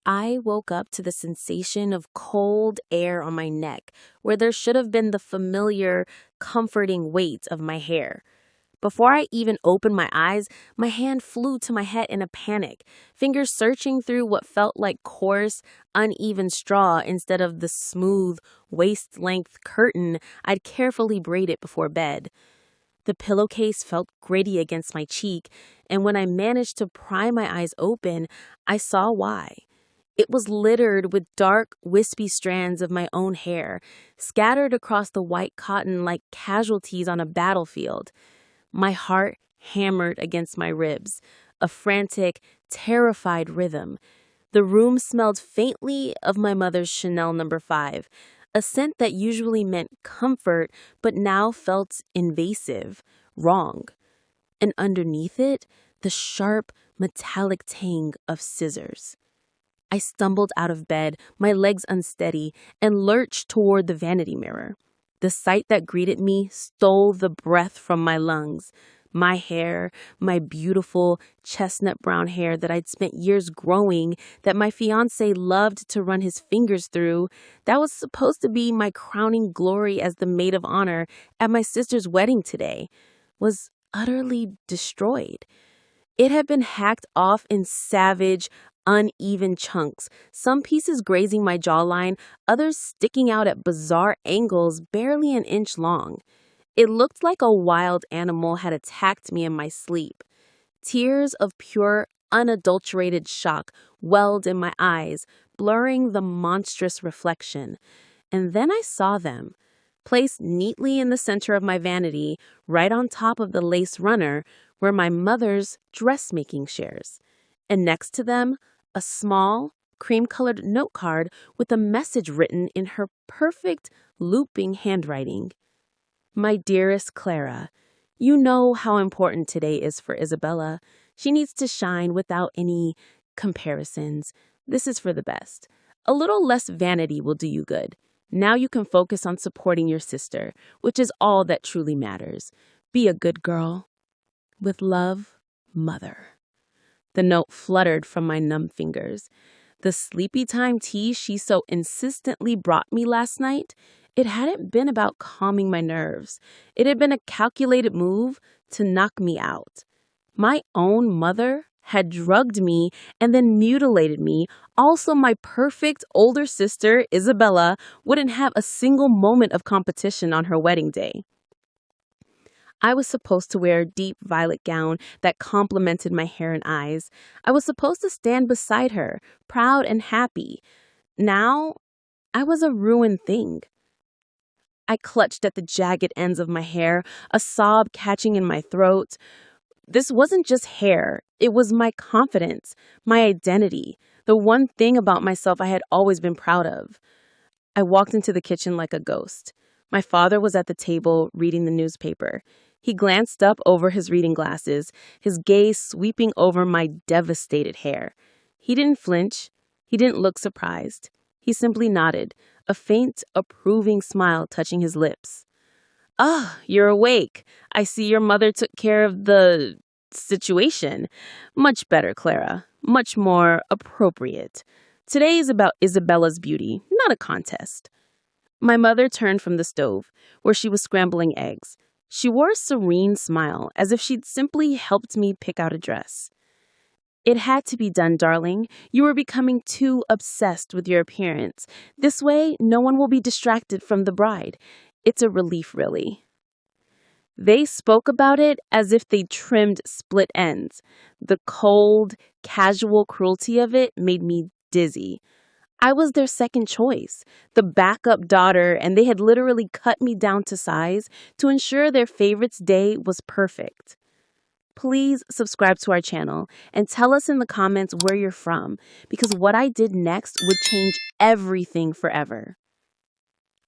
I woke up to the sensation of cold air on my neck, where there should have been the familiar, comforting weight of my hair. Before I even opened my eyes, my hand flew to my head in a panic, fingers searching through what felt like coarse, uneven straw instead of the smooth, waist-length curtain I'd carefully braided before bed. The pillowcase felt gritty against my cheek, and when I managed to pry my eyes open, I saw why. It was littered with dark, wispy strands of my own hair, scattered across the white cotton like casualties on a battlefield. My heart hammered against my ribs, a frantic, terrified rhythm. The room smelled faintly of my mother's Chanel No. 5, a scent that usually meant comfort but now felt invasive, wrong. And underneath it, the sharp, metallic tang of scissors. I stumbled out of bed, my legs unsteady, and lurched toward the vanity mirror. The sight that greeted me stole the breath from my lungs. My hair, my beautiful chestnut brown hair that I'd spent years growing, that my fiancé loved to run his fingers through, that was supposed to be my crowning glory as the maid of honor at my sister's wedding today, was utterly destroyed. It had been hacked off in savage, uneven chunks, some pieces grazing my jawline, others sticking out at bizarre angles barely an inch long. It looked like a wild animal had attacked me in my sleep. Tears of pure, unadulterated shock welled in my eyes, blurring the monstrous reflection. And then I saw them, placed neatly in the center of my vanity, right on top of the lace runner, were my mother's dressmaking shares. And next to them, a small, cream-colored note card with a message written in her perfect, looping handwriting. My dearest Clara, you know how important today is for Isabella. She needs to shine without any comparisons. This is for the best. A little less vanity will do you good. Now you can focus on supporting your sister, which is all that truly matters. Be a good girl. With love, Mother. The note fluttered from my numb fingers. The sleepy time tea she so insistently brought me last night, it hadn't been about calming my nerves. It had been a calculated move to knock me out. My own mother had drugged me and then mutilated me. Also, my perfect older sister, Isabella, wouldn't have a single moment of competition on her wedding day. I was supposed to wear a deep violet gown that complemented my hair and eyes. I was supposed to stand beside her, proud and happy. Now, I was a ruined thing. I clutched at the jagged ends of my hair, a sob catching in my throat. This wasn't just hair. It was my confidence, my identity, the one thing about myself I had always been proud of. I walked into the kitchen like a ghost. My father was at the table reading the newspaper. He glanced up over his reading glasses, his gaze sweeping over my devastated hair. He didn't flinch. He didn't look surprised. He simply nodded, a faint, approving smile touching his lips. "Ah, you're awake. I see your mother took care of the situation. Much better, Clara. Much more appropriate. Today is about Isabella's beauty, not a contest." My mother turned from the stove, where she was scrambling eggs. She wore a serene smile, as if she'd simply helped me pick out a dress. "It had to be done, darling. You were becoming too obsessed with your appearance. This way, no one will be distracted from the bride. It's a relief, really." They spoke about it as if they trimmed split ends. The cold, casual cruelty of it made me dizzy. I was their second choice, the backup daughter, and they had literally cut me down to size to ensure their favorite's day was perfect. Please subscribe to our channel and tell us in the comments where you're from, because what I did next would change everything forever.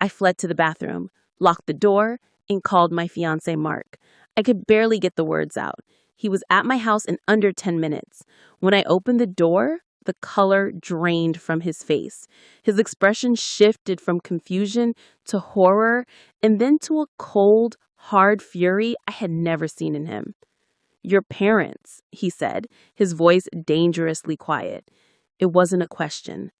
I fled to the bathroom, locked the door, and called my fiancé Mark. I could barely get the words out. He was at my house in under 10 minutes. When I opened the door, the color drained from his face. His expression shifted from confusion to horror and then to a cold, hard fury I had never seen in him. "Your parents," he said, his voice dangerously quiet. It wasn't a question.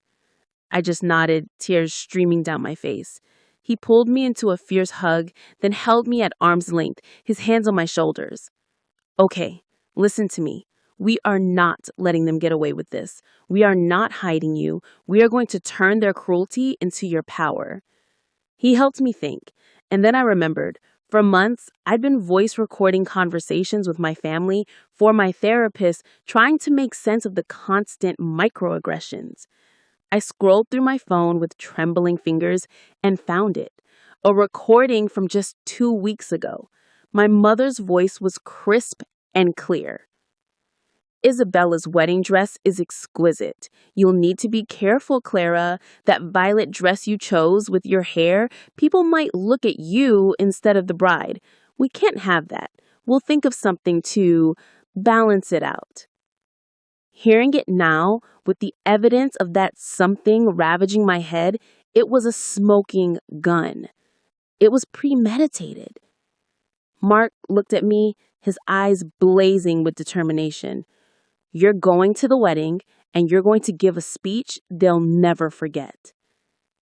I just nodded, tears streaming down my face. He pulled me into a fierce hug, then held me at arm's length, his hands on my shoulders. Okay, listen to me. We are not letting them get away with this. We are not hiding you. We are going to turn their cruelty into your power. He helped me think, and then I remembered. For months, I'd been voice recording conversations with my family for my therapist, trying to make sense of the constant microaggressions. I scrolled through my phone with trembling fingers and found it. A recording from just 2 weeks ago. My mother's voice was crisp and clear. Isabella's wedding dress is exquisite. You'll need to be careful, Clara. That violet dress you chose with your hair, people might look at you instead of the bride. We can't have that. We'll think of something to balance it out. Hearing it now, with the evidence of that something ravaging my head, it was a smoking gun. It was premeditated. Mark looked at me, his eyes blazing with determination. You're going to the wedding, and you're going to give a speech they'll never forget.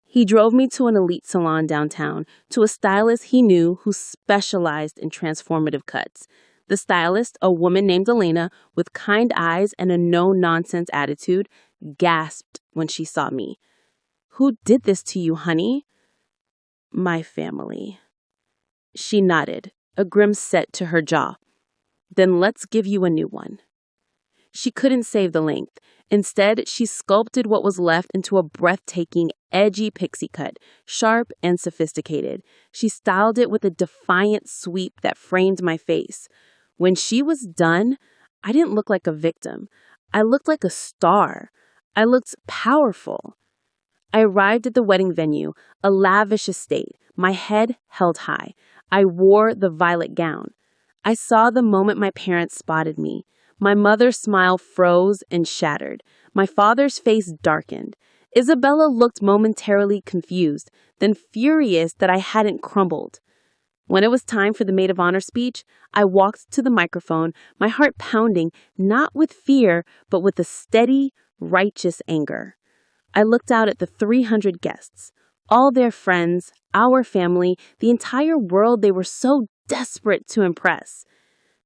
He drove me to an elite salon downtown, to a stylist he knew who specialized in transformative cuts. The stylist, a woman named Elena, with kind eyes and a no-nonsense attitude, gasped when she saw me. Who did this to you, honey? My family. She nodded, a grim set to her jaw. Then let's give you a new one. She couldn't save the length. Instead, she sculpted what was left into a breathtaking, edgy pixie cut, sharp and sophisticated. She styled it with a defiant sweep that framed my face. When she was done, I didn't look like a victim. I looked like a star. I looked powerful. I arrived at the wedding venue, a lavish estate, my head held high. I wore the violet gown. I saw the moment my parents spotted me. My mother's smile froze and shattered. My father's face darkened. Isabella looked momentarily confused, then furious that I hadn't crumbled. When it was time for the maid of honor speech, I walked to the microphone, my heart pounding, not with fear, but with a steady, righteous anger. I looked out at the 300 guests, all their friends, our family, the entire world they were so desperate to impress.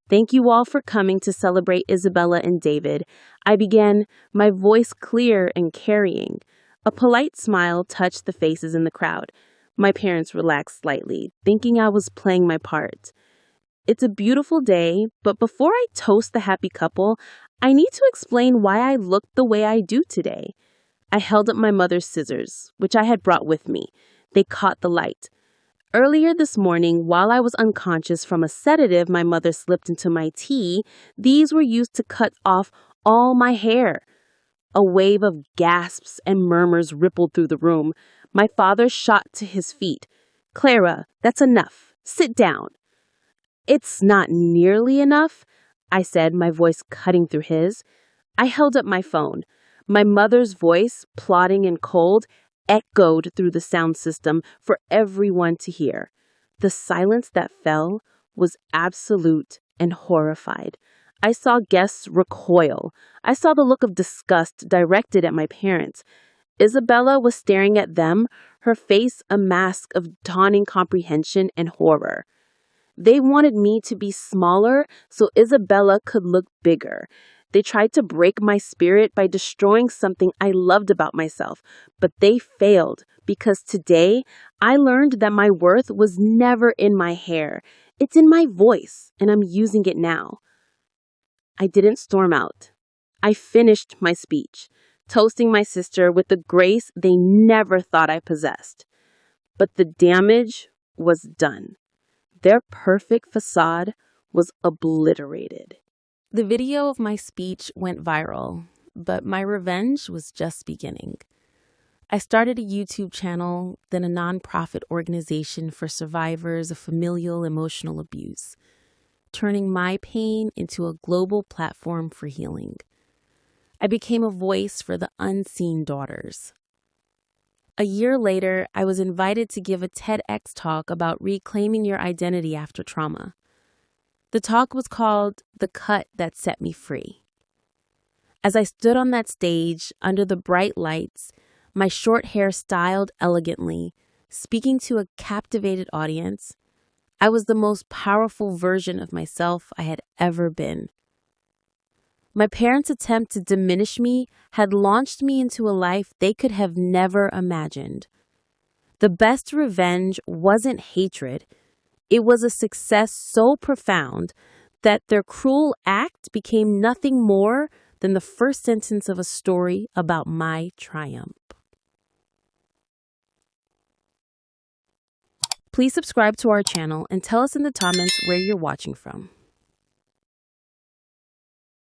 Thank you all for coming to celebrate Isabella and David. I began, my voice clear and carrying. A polite smile touched the faces in the crowd. My parents relaxed slightly, thinking I was playing my part. It's a beautiful day, but before I toast the happy couple, I need to explain why I look the way I do today. I held up my mother's scissors, which I had brought with me. They caught the light. Earlier this morning, while I was unconscious from a sedative my mother slipped into my tea, these were used to cut off all my hair. A wave of gasps and murmurs rippled through the room. My father shot to his feet. Clara, that's enough. Sit down. It's not nearly enough, I said, my voice cutting through his. I held up my phone. My mother's voice, plodding and cold, echoed through the sound system for everyone to hear. The silence that fell was absolute and horrified. I saw guests recoil. I saw the look of disgust directed at my parents. Isabella was staring at them, her face a mask of dawning comprehension and horror. They wanted me to be smaller so Isabella could look bigger. They tried to break my spirit by destroying something I loved about myself, but they failed because today I learned that my worth was never in my hair. It's in my voice, and I'm using it now. I didn't storm out. I finished my speech, toasting my sister with the grace they never thought I possessed. But the damage was done. Their perfect facade was obliterated. The video of my speech went viral, but my revenge was just beginning. I started a YouTube channel, then a nonprofit organization for survivors of familial emotional abuse, turning my pain into a global platform for healing. I became a voice for the unseen daughters. A year later, I was invited to give a TEDx talk about reclaiming your identity after trauma. The talk was called The Cut That Set Me Free. As I stood on that stage under the bright lights, my short hair styled elegantly, speaking to a captivated audience, I was the most powerful version of myself I had ever been. My parents' attempt to diminish me had launched me into a life they could have never imagined. The best revenge wasn't hatred. It was a success so profound that their cruel act became nothing more than the first sentence of a story about my triumph. Please subscribe to our channel and tell us in the comments where you're watching from.